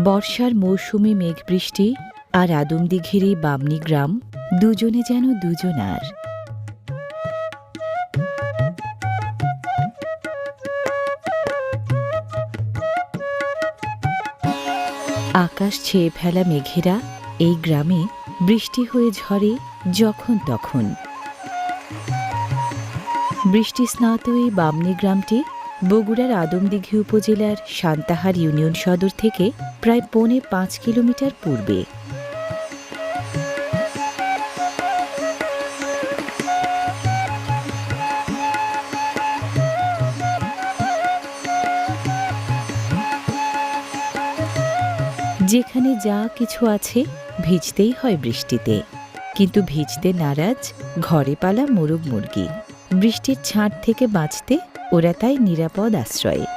বর্ষার মৌসুমে মেঘবৃষ্টি আর আদমদিঘির এই বামনী গ্রাম দুজনে যেন দুজনার। আকাশ ছেয়ে ফেলা মেঘেরা এই গ্রামে বৃষ্টি হয়ে ঝরে যখন তখন। বৃষ্টিস্নাত এই বামনী গ্রামটি বগুড়ার আদমদিঘি উপজেলার সান্তাহার ইউনিয়ন সদর থেকে প্রায় ৫.৫ কিলোমিটার পূর্বে। যেখানে যা কিছু আছে ভিজতেই হয় বৃষ্টিতে, কিন্তু ভিজতে নারাজ ঘরে পালা মোরগ মুরগি। বৃষ্টির ছাঁট থেকে বাঁচতে ওরা তাই নিরাপদ আশ্রয়ে।